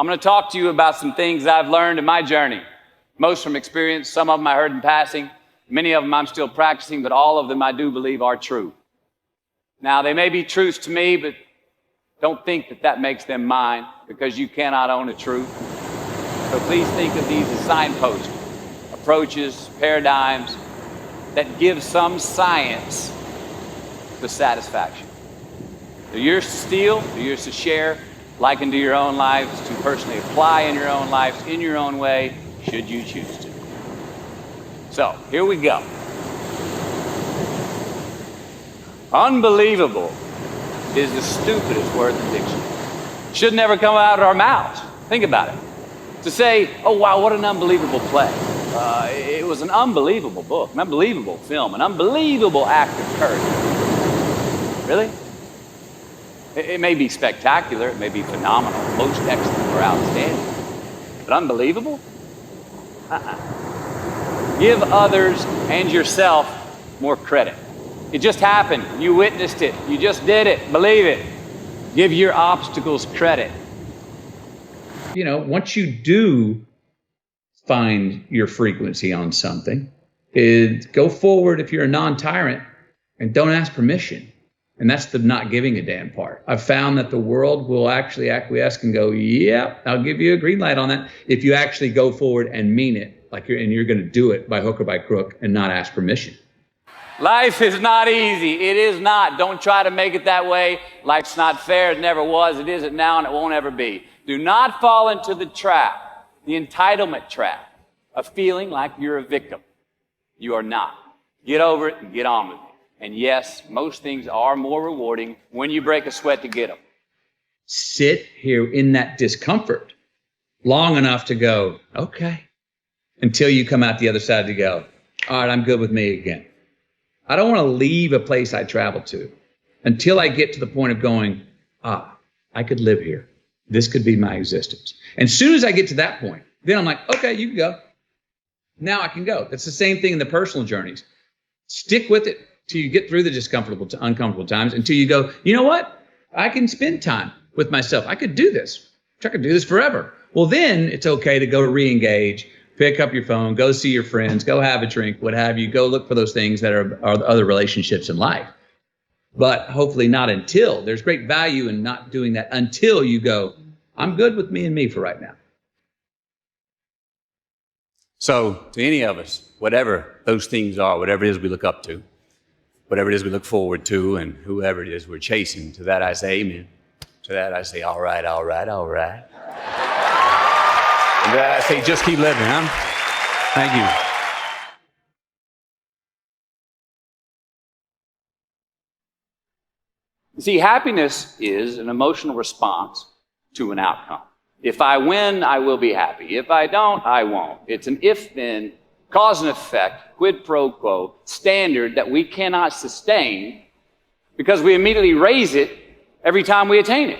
I'm going to talk to you about some things I've learned in my journey. Most from experience, some of them I heard in passing. Many of them I'm still practicing, but all of them I do believe are true. Now, they may be truths to me, but don't think that that makes them mine, because you cannot own a truth. So please think of these as signposts, approaches, paradigms that give some science to satisfaction. They're yours to steal, they're yours to share, liken to your own lives, to personally apply in your own lives, in your own way, should you choose to. So, here we go. Unbelievable is the stupidest word in the dictionary. Should never come out of our mouths. Think about it. To say, oh wow, what an unbelievable play. It was an unbelievable book, an unbelievable film, an unbelievable act of courage. Really? It may be spectacular, it may be phenomenal, most excellent or outstanding. But unbelievable? Give others and yourself more credit. It just happened. You witnessed it. You just did it. Believe it. Give your obstacles credit. You know, once you do find your frequency on something, go forward if you're a non-tyrant and don't ask permission. And that's the not giving a damn part. I've found that the world will actually acquiesce and go, yeah, I'll give you a green light on that if you actually go forward and mean it, you're going to do it by hook or by crook and not ask permission. Life is not easy. It is not. Don't try to make it that way. Life's not fair. It never was. It isn't now, and it won't ever be. Do not fall into the trap, the entitlement trap, of feeling like you're a victim. You are not. Get over it and get on with it. And yes, most things are more rewarding when you break a sweat to get them. Sit here in that discomfort long enough to go, okay, until you come out the other side to go, all right, I'm good with me again. I don't want to leave a place I traveled to until I get to the point of going, I could live here. This could be my existence. And as soon as I get to that point, then I'm like, okay, you can go. Now I can go. That's the same thing in the personal journeys. Stick with it till you get through the discomfortable to uncomfortable times, until you go, you know what? I can spend time with myself. I could do this. I could do this forever. Well, then it's okay to go re-engage, pick up your phone, go see your friends, go have a drink, what have you, go look for those things that are other relationships in life. But hopefully not until. There's great value in not doing that until you go, I'm good with me and me for right now. So, to any of us, whatever those things are, whatever it is we look up to, whatever it is we look forward to, and whoever it is we're chasing, to that I say amen. To that I say, all right, all right, all right. And to that I say, just keep living, huh? Thank you. You see, happiness is an emotional response to an outcome. If I win, I will be happy. If I don't, I won't. It's an if-then, cause and effect, quid pro quo standard that we cannot sustain because we immediately raise it every time we attain it.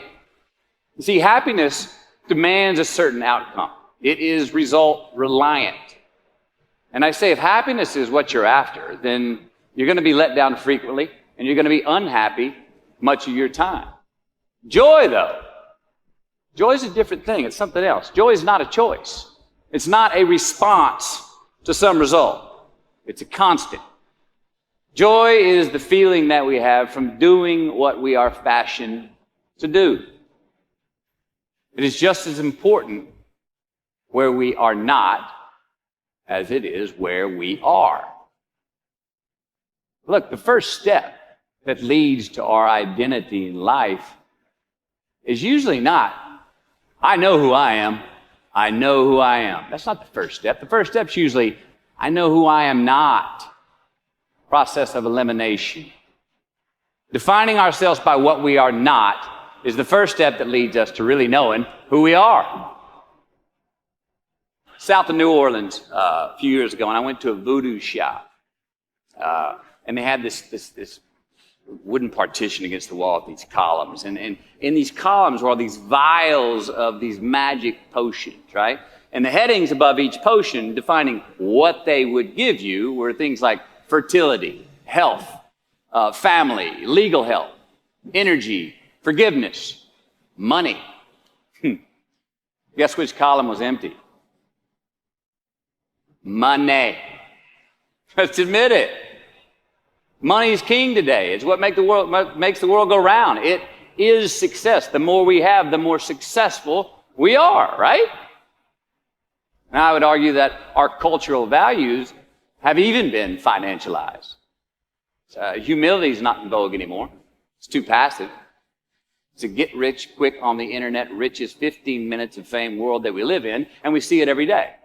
You see, happiness demands a certain outcome. It is result reliant. And I say, if happiness is what you're after, then you're going to be let down frequently and you're going to be unhappy much of your time. Joy, though, joy is a different thing. It's something else. Joy is not a choice. It's not a response to some result. It's a constant. Joy is the feeling that we have from doing what we are fashioned to do. It is just as important where we are not as it is where we are. Look, the first step that leads to our identity in life is usually not, I know who I am. I know who I am. That's not the first step. The first step's usually, I know who I am not. Process of elimination. Defining ourselves by what we are not is the first step that leads us to really knowing who we are. South of New Orleans a few years ago, and I went to a voodoo shop. And they had this wooden partition against the wall with these columns. And in these columns were all these vials of these magic potions, right? And the headings above each potion defining what they would give you were things like fertility, health, family, legal help, energy, forgiveness, money. Guess which column was empty? Money. Let's admit it. Money is king today. It's what makes the world go round. It is success. The more we have, the more successful we are, right? Now, I would argue that our cultural values have even been financialized. Humility is not in vogue anymore. It's too passive. It's a get rich quick on the internet, richest 15 minutes of fame world that we live in, and we see it every day.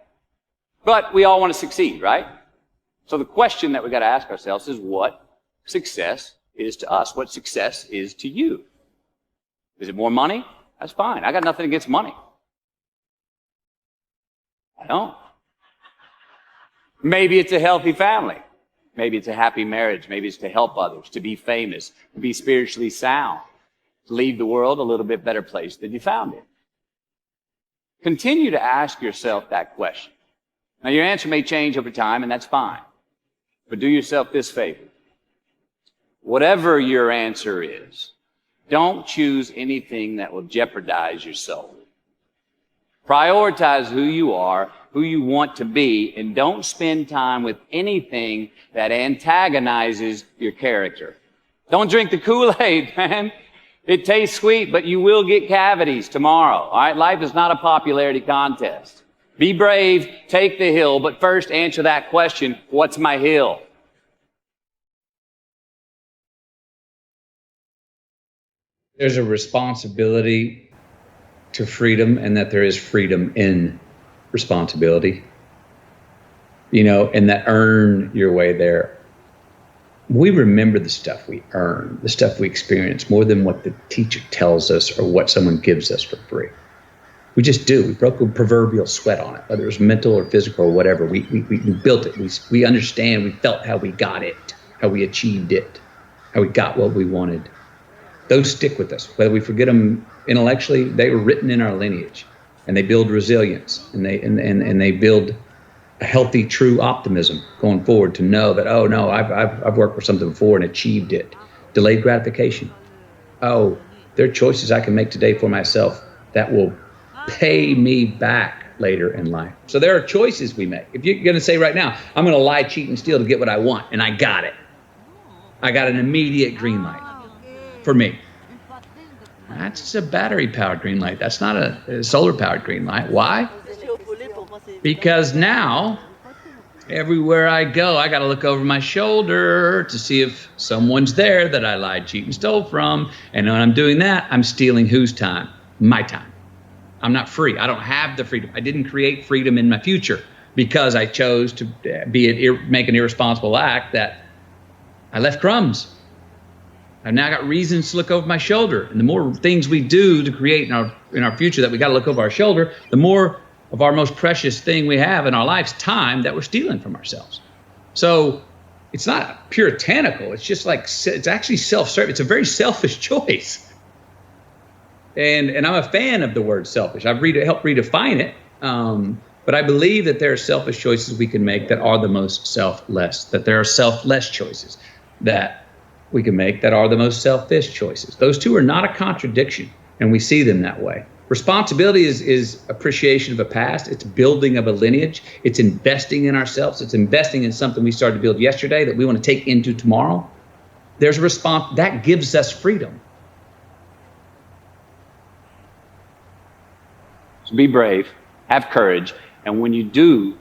But we all want to succeed, right? So the question that we got to ask ourselves is what success is to us, what success is to you. Is it more money? That's fine. I got nothing against money. I don't. Maybe it's a healthy family. Maybe it's a happy marriage. Maybe it's to help others, to be famous, to be spiritually sound, to leave the world a little bit better place than you found it. Continue to ask yourself that question. Now, your answer may change over time, and that's fine. But do yourself this favor. Whatever your answer is, don't choose anything that will jeopardize your soul. Prioritize who you are, who you want to be, and don't spend time with anything that antagonizes your character. Don't drink the Kool-Aid, man. It tastes sweet, but you will get cavities tomorrow. All right? Life is not a popularity contest. Be brave, take the hill, but first answer that question, what's my hill? There's a responsibility to freedom, and that there is freedom in responsibility. You know, and that earn your way there. We remember the stuff we earn, the stuff we experience, more than what the teacher tells us or what someone gives us for free. We just do. We broke a proverbial sweat on it, whether it was mental or physical or whatever. We built it. We understand. We felt how we got it, how we achieved it, how we got what we wanted. Those stick with us. Whether we forget them intellectually, they were written in our lineage, and they build resilience, and they build a healthy, true optimism going forward to know that, oh no, I've worked for something before and achieved it. Delayed gratification. Oh, there are choices I can make today for myself that will pay me back later in life. So there are choices we make. If you're going to say right now, I'm going to lie, cheat, and steal to get what I want, and I got it. I got an immediate green light for me. That's a battery-powered green light. That's not a solar-powered green light. Why? Because now, everywhere I go, I got to look over my shoulder to see if someone's there that I lied, cheat, and stole from. And when I'm doing that, I'm stealing whose time? My time. I'm not free. I don't have the freedom. I didn't create freedom in my future because I chose to make an irresponsible act that I left crumbs. I've now got reasons to look over my shoulder. And the more things we do to create in our future that we got to look over our shoulder, the more of our most precious thing we have in our life's time that we're stealing from ourselves. So it's not puritanical. It's just like, it's actually self-serving. It's a very selfish choice. And I'm a fan of the word selfish. I've helped redefine it. But I believe that there are selfish choices we can make that are the most selfless, that there are selfless choices that we can make that are the most selfish choices. Those two are not a contradiction, and we see them that way. Responsibility is appreciation of a past. It's building of a lineage. It's investing in ourselves. It's investing in something we started to build yesterday that we want to take into tomorrow. There's a response that gives us freedom. So be brave, have courage, and when you do,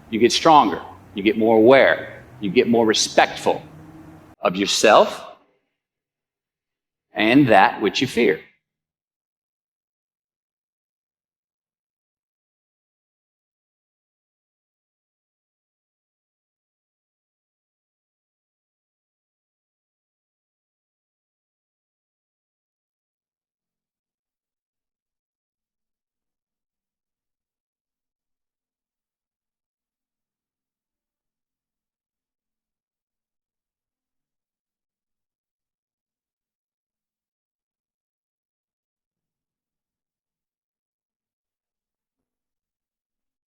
you get stronger, you get more aware, you get more respectful of yourself and that which you fear.